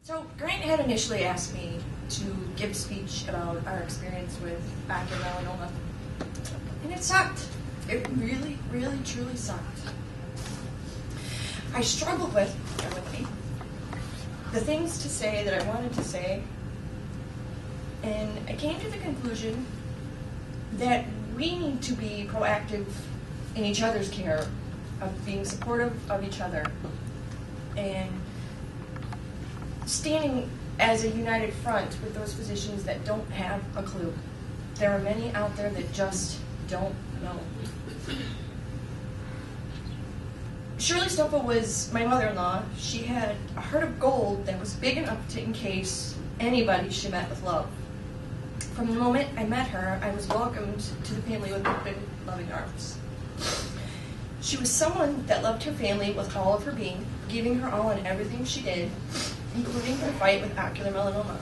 So Grant had initially asked me to give a speech about our experience with ocular melanoma, and it sucked. It really, really, truly sucked. I struggled with, bear with me, the things to say that I wanted to say, and I came to the conclusion that we need to be proactive in each other's care, of being supportive of each other, and standing as a united front with those physicians that don't have a clue. There are many out there that just don't know. Shirley Stoffa was my mother-in-law. She had a heart of gold that was big enough to encase anybody she met with love. From the moment I met her, I was welcomed to the family with open, loving arms. She was someone that loved her family with all of her being, giving her all in everything she did, including her fight with ocular melanoma.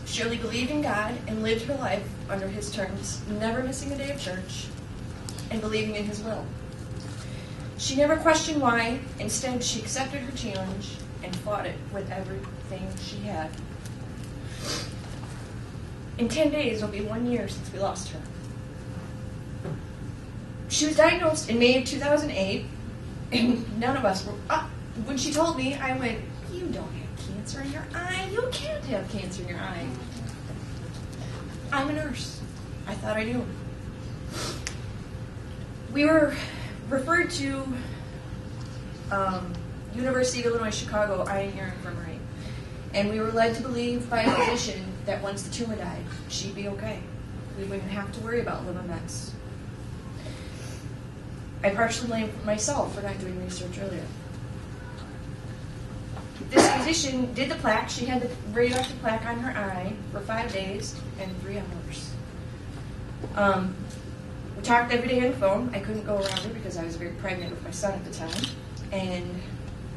Shirley believed in God and lived her life under His terms, never missing a day of church, and believing in His will. She never questioned why. Instead, she accepted her challenge and fought it with everything she had. In 10 days, it'll be 1 year since we lost her. She was diagnosed in May of 2008, and none of us were up. When she told me, I went, "You don't have cancer in your eye. You can't have cancer in your eye." I'm a nurse. I thought I knew. We were referred to University of Illinois Chicago Eye and Ear Infirmary, and we were led to believe by a physician that once the tumor died, she'd be okay. We wouldn't have to worry about liver mets. I partially blame myself for not doing research earlier. This physician did the plaque. She had the radioactive plaque on her eye for 5 days and 3 hours. We talked every day on the phone. I couldn't go around her because I was very pregnant with my son at the time. And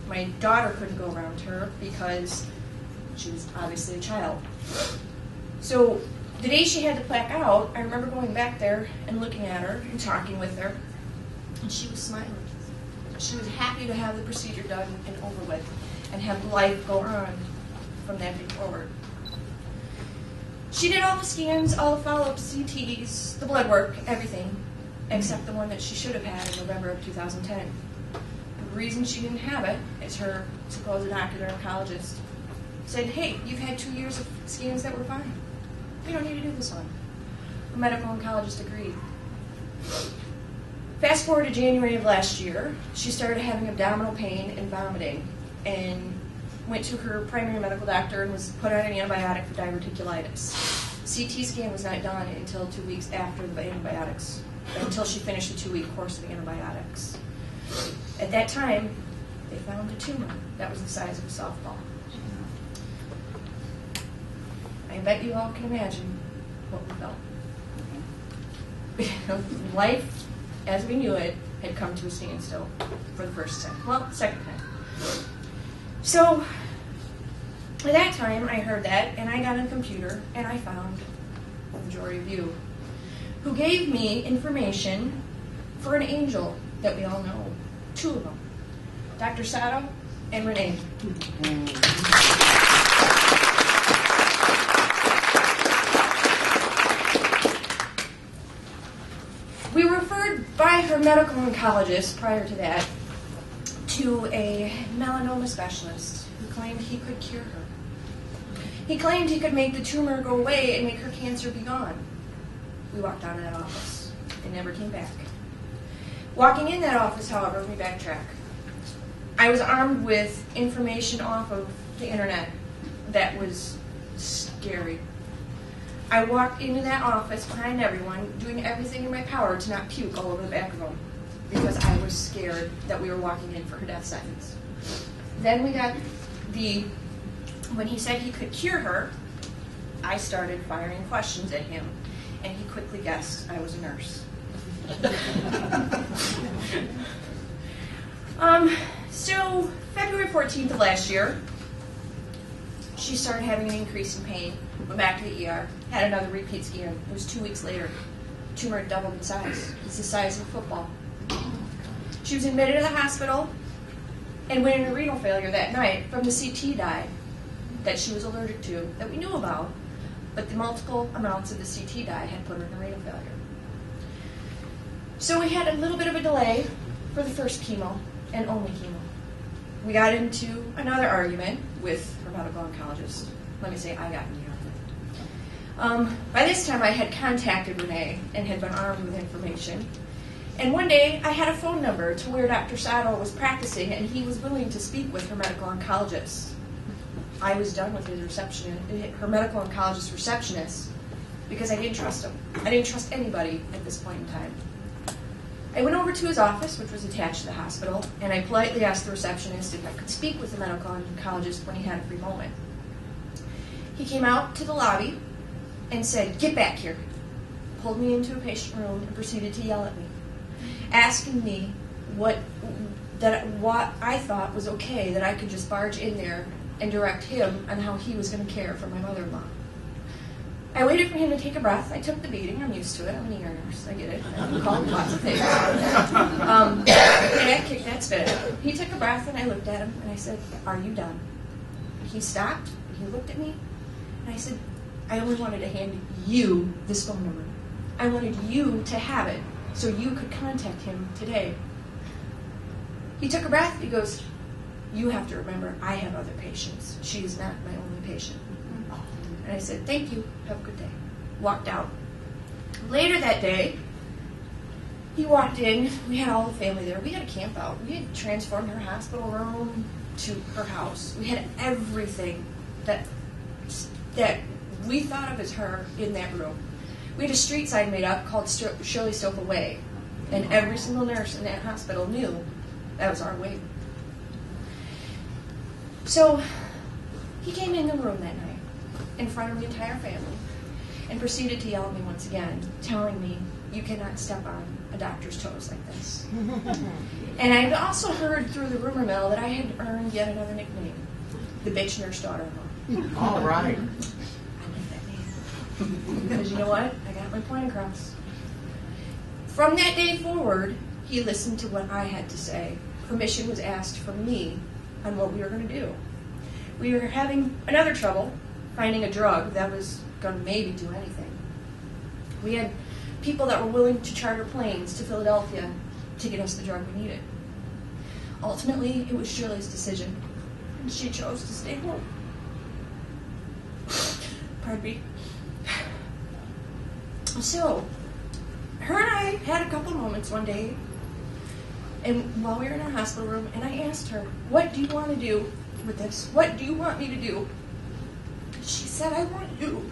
my daughter couldn't go around her because she was obviously a child. So the day she had the plaque out, I remember going back there and looking at her and talking with her. And she was smiling. She was happy to have the procedure done and over with and have life go on from that day forward. She did all the scans, all the follow-ups, CTs, the blood work, everything, except the one that she should have had in November of 2010. The reason she didn't have it is her supposed ocular oncologist said, "Hey, you've had 2 years of scans that were fine. We don't need to do this one." The medical oncologist agreed. Fast forward to January of last year, she started having abdominal pain and vomiting, and went to her primary medical doctor and was put on an antibiotic for diverticulitis. CT scan was not done until 2 weeks after the antibiotics, until she finished the 2-week course of antibiotics. At that time, they found a tumor that was the size of a softball. I bet you all can imagine what we felt. Life, as we knew it, had come to a standstill for the first time. Well, second time. So, at that time, I heard that, and I got on the computer, and I found the majority of you, who gave me information for an angel that we all know. 2 of them, Dr. Sato and Renee. We were referred by her medical oncologist prior to that to a melanoma specialist who claimed he could cure her. He claimed he could make the tumor go away and make her cancer be gone. We walked out of that office and never came back. Walking in that office, however, we backtrack. I was armed with information off of the internet that was scary. I walked into that office behind everyone, doing everything in my power to not puke all over the back of them, because I was scared that we were walking in for her death sentence. Then we got when he said he could cure her, I started firing questions at him, and he quickly guessed I was a nurse. So February 14th of last year, she started having an increase in pain, went back to the ER, had another repeat scan. It was 2 weeks later. Tumor had doubled in size. It's the size of a football. She was admitted to the hospital and went into renal failure that night from the CT dye. that she was allergic to that we knew about, but the multiple amounts of the CT dye had put her in a renal failure. So we had a little bit of a delay for the first chemo and only chemo. We got into another argument with her medical oncologist. Let me say I got in the argument. By this time I had contacted Renee and had been armed with information. And one day I had a phone number to where Dr. Sato was practicing, and he was willing to speak with her medical oncologist. I was done with her medical oncologist receptionist, because I didn't trust him. I didn't trust anybody at this point in time. I went over to his office, which was attached to the hospital, and I politely asked the receptionist if I could speak with the medical oncologist when he had a free moment. He came out to the lobby and said, "Get back here," pulled me into a patient room and proceeded to yell at me, asking me what I thought was okay, that I could just barge in there and direct him on how he was going to care for my mother-in-law. I waited for him to take a breath. I took the beating. I'm used to it. I'm an ER nurse. I get it. I've been called lots of things. And I kicked that spit out. He took a breath, and I looked at him, and I said, "Are you done?" He stopped. He looked at me, and I said, "I only wanted to hand you this phone number. I wanted you to have it so you could contact him today." He took a breath. He goes, "You have to remember, I have other patients. She is not my only patient." And I said, "Thank you. Have a good day." Walked out. Later that day, he walked in. We had all the family there. We had a camp out. We had transformed her hospital room to her house. We had everything that we thought of as her in that room. We had a street sign made up called Shirley Stoffa Way, and every single nurse in that hospital knew that was our wing. So he came in the room that night in front of the entire family and proceeded to yell at me once again, telling me, "You cannot step on a doctor's toes like this." And I also heard through the rumor mill that I had earned yet another nickname, the bitch nurse daughter-in-law. All right. I like that name. Because you know what? I got my point across. From that day forward, he listened to what I had to say. Permission was asked from me on what we were going to do. We were having another trouble finding a drug that was going to maybe do anything. We had people that were willing to charter planes to Philadelphia to get us the drug we needed. Ultimately, it was Shirley's decision, and she chose to stay home. Pardon me. So, her and I had a couple moments one day, and while we were in our hospital room, and I asked her, "What do you want to do with this? What do you want me to do?" She said, "I want you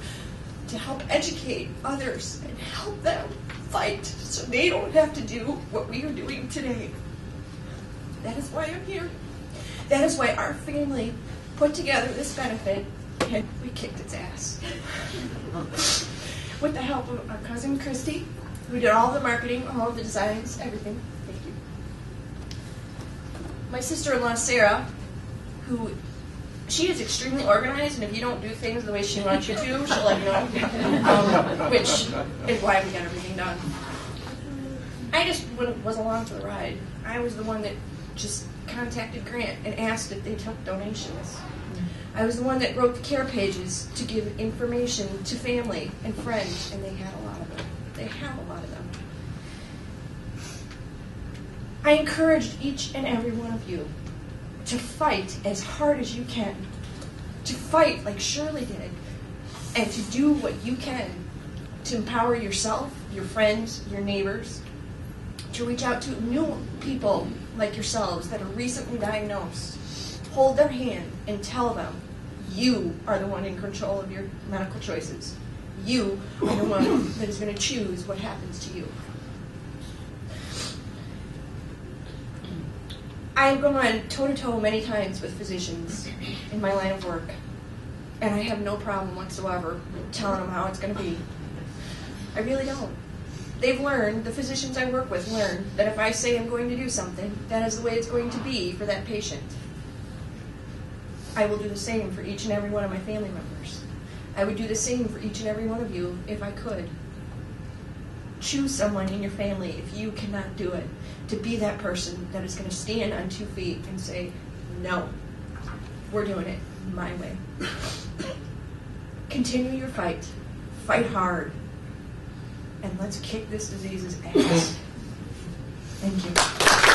to help educate others and help them fight so they don't have to do what we are doing today." That is why I'm here. That is why our family put together this benefit, and we kicked its ass. With the help of our cousin Christy, we did all the marketing, all the designs, everything. Thank you. My sister-in-law, Sarah, who, she is extremely organized, and if you don't do things the way she wants you to, she'll let you know, which is why we got everything done. I just was along for the ride. I was the one that just contacted Grant and asked if they took donations. I was the one that wrote the care pages to give information to family and friends, and they had a lot of them. They have a lot of them. I encouraged each and every one of you to fight as hard as you can, to fight like Shirley did, and to do what you can to empower yourself, your friends, your neighbors, to reach out to new people like yourselves that are recently diagnosed. Hold their hand and tell them you are the one in control of your medical choices. You are the one that is going to choose what happens to you. I have gone toe-to-toe many times with physicians in my line of work, and I have no problem whatsoever telling them how it's going to be. I really don't. They've learned, the physicians I work with learn, that if I say I'm going to do something, that is the way it's going to be for that patient. I will do the same for each and every one of my family members. I would do the same for each and every one of you if I could. Choose someone in your family, if you cannot do it, to be that person that is going to stand on 2 feet and say, "No, we're doing it. my way. Continue your fight. Fight hard. And let's kick this disease's ass. Thank you.